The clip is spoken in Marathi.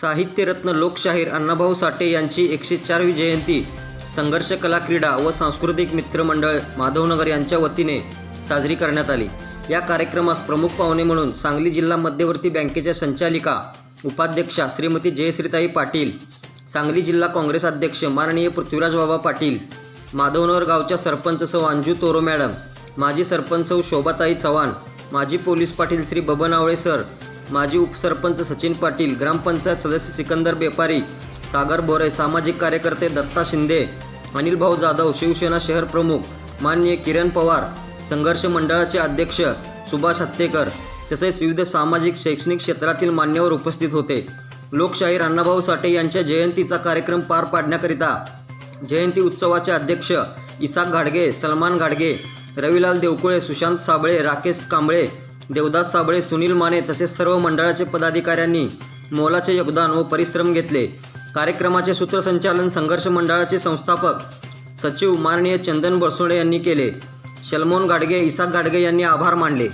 साहित्यरत्न लोकशाहीर अण्णाभाऊ साठे यांची 104वी जयंती संघर्ष कला क्रीडा व सांस्कृतिक मित्र मंडळ माधवनगर यांच्या वतीने साजरी करण्यात आली। या कार्यक्रमास प्रमुख पाहुणे म्हणून सांगली जिल्हा मध्यवर्ती बँकेच्या संचालिका उपाध्यक्षा श्रीमती जयश्रीताई पाटील, सांगली जिल्हा काँग्रेस अध्यक्ष माननीय पृथ्वीराज बाबा पाटील, माधवनगर गावच्या सरपंच सौ अंजू तोरो मॅडम, माजी सरपंच सौ शोभाताई चव्हाण, माजी पोलीस पाटील श्री बबन आवळे सर, माजी उपसरपंच सचिन पाटील, ग्रामपंचायत सदस्य सिकंदर बेपारी, सागर बोरे, सामाजिक कार्यकर्ते दत्ता शिंदे, अनिल भाऊ जाधव, शिवसेना शहर प्रमुख माननीय किरण पवार, संघर्ष मंडळाचे अध्यक्ष सुभाष हत्तेकर तसेच विविध सामाजिक शैक्षणिक क्षेत्रातील मान्यवर उपस्थित होते। लोकशाहीर अण्णाभाऊ साठे यांच्या जयंतीचा कार्यक्रम पार पाडण्याकरिता जयंती उत्सवाचे अध्यक्ष इसाक घाडगे, सलमान घाडगे, रविलाल देवकुळे, सुशांत साबळे, राकेश कांबळे, देवदास साबळे, सुनील माने तसेच सर्व मंडळाचे पदाधिकाऱ्यांनी मोलाचे योगदान व परिश्रम घेतले। कार्यक्रमाचे सूत्रसंचालन संघर्ष मंडळाचे संस्थापक सचिव माननीय चंदन बरसोडे यांनी केले। शलमोन घाडगे, इसाक घाडगे यांनी आभार मानले।